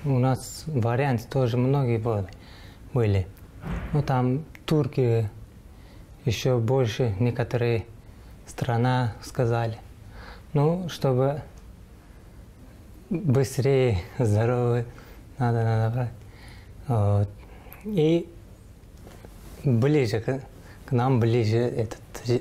у нас варианты тоже многие были. Ну, там турки еще больше, некоторые страны сказали. Ну, чтобы быстрее, здоровый, надо брать. Вот. И ближе к нам, ближе это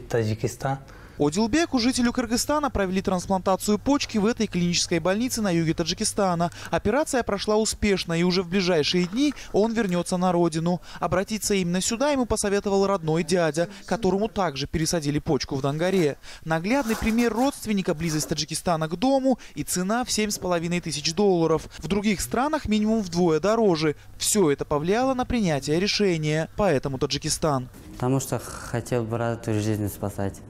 Таджикистан. Одилбеку, жителю Кыргызстана, провели трансплантацию почки в этой клинической больнице на юге Таджикистана. Операция прошла успешно, и уже в ближайшие дни он вернется на родину. Обратиться именно сюда ему посоветовал родной дядя, которому также пересадили почку в Донгаре. Наглядный пример родственника — близость Таджикистана к дому и цена в $7500. В других странах минимум вдвое дороже. Все это повлияло на принятие решения. Поэтому Таджикистан. Потому что хотел брату жизнь спасать.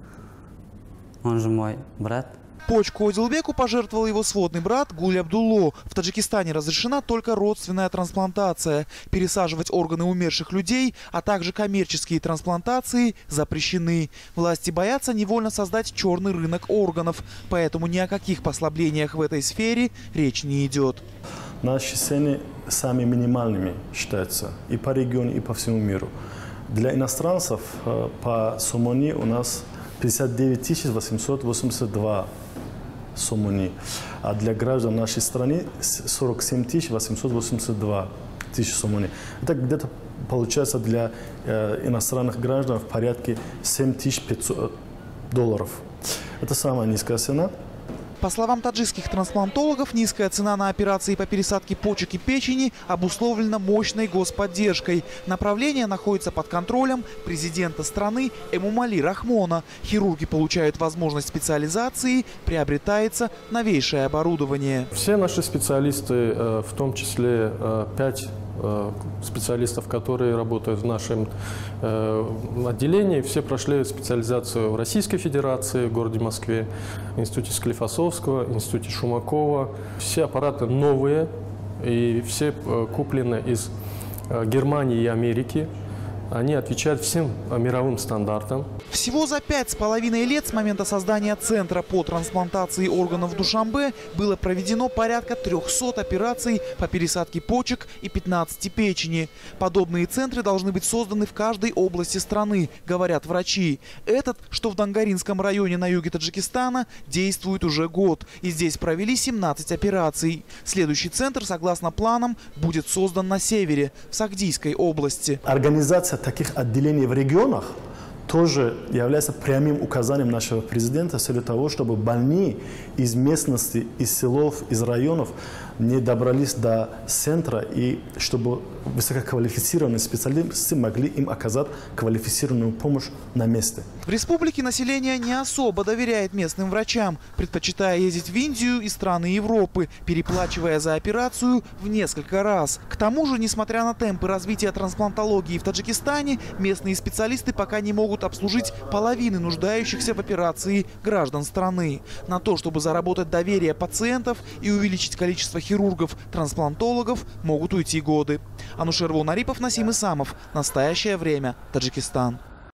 Он же мой брат. Почку Одилбеку пожертвовал его сводный брат Гуль Абдулло. В Таджикистане разрешена только родственная трансплантация. Пересаживать органы умерших людей, а также коммерческие трансплантации запрещены. Власти боятся невольно создать черный рынок органов. Поэтому ни о каких послаблениях в этой сфере речь не идет. Наши цены самыми минимальными считаются и по региону, и по всему миру. Для иностранцев по сумме у нас 59 882 суммы, а для граждан нашей страны 47 882 суммы. Это где-то получается для иностранных граждан в порядке $7500. Это самая низкая цена. По словам таджикских трансплантологов, низкая цена на операции по пересадке почек и печени обусловлена мощной господдержкой. Направление находится под контролем президента страны Эмомали Рахмона. Хирурги получают возможность специализации, приобретается новейшее оборудование. Все наши специалисты, в том числе 5 специалистов, которые работают в нашем отделении, все прошли специализацию в Российской Федерации, в городе Москве, в Институте Склифосовского, Институте Шумакова. Все аппараты новые и все куплены из Германии и Америки. Они отвечают всем мировым стандартам. Всего за 5,5 лет с момента создания Центра по трансплантации органов в Душанбе было проведено порядка 300 операций по пересадке почек и 15 печени. Подобные центры должны быть созданы в каждой области страны, говорят врачи. Этот, что в Донгаринском районе на юге Таджикистана, действует уже год. И здесь провели 17 операций. Следующий центр, согласно планам, будет создан на севере, в Сагдийской области. Организация таких отделений в регионах тоже является прямым указанием нашего президента с целью того, чтобы больные из местности, из селов, из районов не добрались до центра и чтобы высококвалифицированные специалисты могли им оказать квалифицированную помощь на месте. В республике население не особо доверяет местным врачам, предпочитая ездить в Индию и страны Европы, переплачивая за операцию в несколько раз. К тому же, несмотря на темпы развития трансплантологии в Таджикистане, местные специалисты пока не могут обслужить половины нуждающихся в операции граждан страны. На то, чтобы заработать доверие пациентов и увеличить количество хирургов-трансплантологов, могут уйти годы. Анушер Вонарипов, Насим Исамов. Настоящее время. Таджикистан.